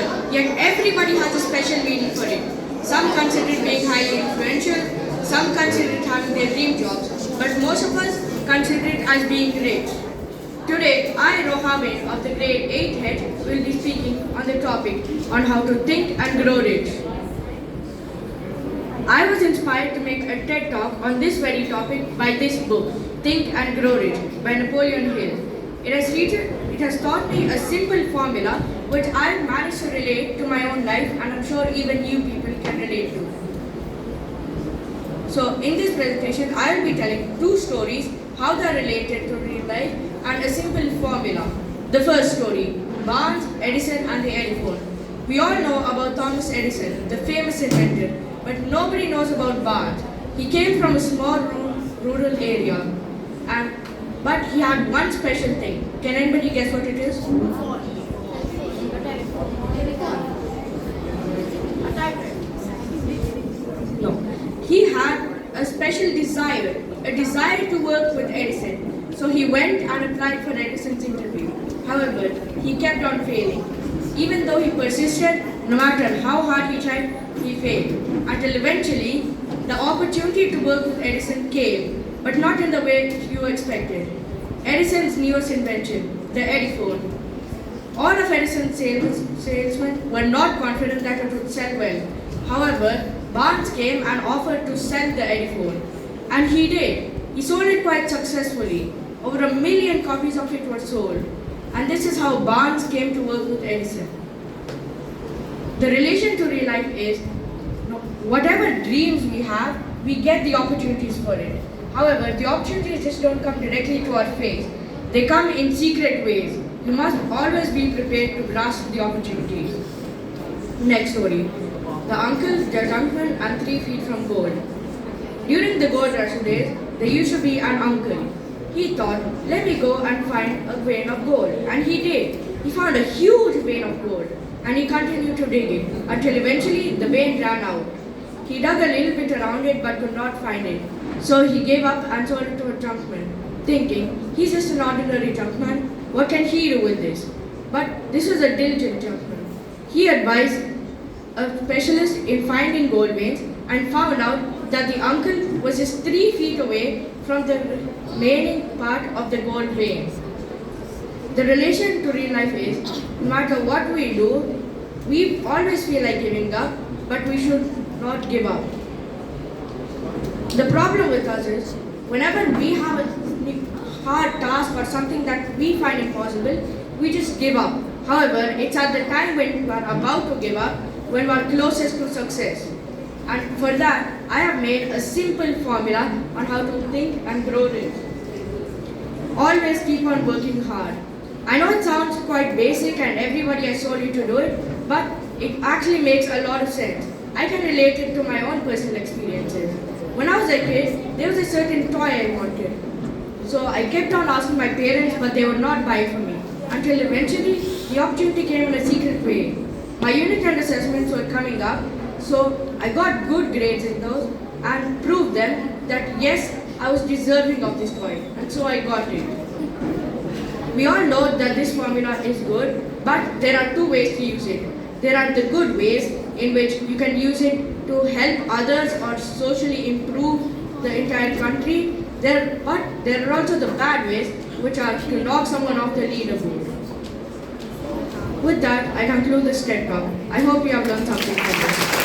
good, yet everybody has a special meaning for it. Some consider it being highly influential, some consider it having their dream jobs, but most of us consider it as being rich. Today, I, Rohavin of the grade 8 head, will be speaking on the topic on how to think and grow rich. I was inspired to make a TED talk on this very topic by this book, Think and Grow Rich by Napoleon Hill. It has taught me a simple formula which I managed to relate to my own life, and I'm sure even you people can relate to. So in this presentation, I will be telling two stories, how they are related to real life, and a simple formula. The first story, Barnes, Edison and the Telephone. We all know about Thomas Edison, the famous inventor, but nobody knows about Barnes. He came from a small rural area, but he had one special thing. Can anybody guess what it is? No. He had a special desire, a desire to work with Edison. So he went and applied for Edison's interview. However, he kept on failing. Even though he persisted, no matter how hard he tried, he failed. Until eventually, the opportunity to work with Edison came, but not in the way you expected. Edison's newest invention, the Telephone. All of Edison's salesmen were not confident that it would sell well. However, Barnes came and offered to sell the Telephone. And he did. He sold it quite successfully. Over 1 million copies of it were sold. And this is how Barnes came to work with Edison. The relation to real life is, whatever dreams we have, we get the opportunities for it. However, the opportunities just don't come directly to our face. They come in secret ways. You must always be prepared to grasp the opportunities. Next story. The uncle, the gentleman, and 3 feet from gold. During the gold rush days, there used to be an uncle. He thought, let me go and find a vein of gold. And he did. He found a huge vein of gold. And he continued to dig it until eventually the vein ran out. He dug a little bit around it but could not find it. So he gave up and sold it to a junkman, thinking, he's just an ordinary junkman. What can he do with this? But this was a diligent junkman. He advised a specialist in finding gold veins and found out that the uncle was just 3 feet away from the remaining part of the gold vein. The relation to real life is, no matter what we do, we always feel like giving up, but we should not give up. The problem with us is, whenever we have a hard task or something that we find impossible, we just give up. However, it's at the time when we are about to give up, when we are closest to success. And for that, I have made a simple formula on how to think and grow rich. Always keep on working hard. I know it sounds quite basic and everybody has told you to do it, but it actually makes a lot of sense. I can relate it to my own personal experiences. When I was a kid, there was a certain toy I wanted. So I kept on asking my parents, but they would not buy it for me. Until eventually, the opportunity came in a secret way. My unit and assessments were coming up, so I got good grades in those and proved them that yes, I was deserving of this toy, and so I got it. We all know that this formula is good, but there are 2 ways to use it. There are the good ways in which you can use it to help others or socially improve the entire country. But there are also the bad ways, which are to knock someone off the leaderboard. With that, I conclude this TED talk. I hope you have learned something from this.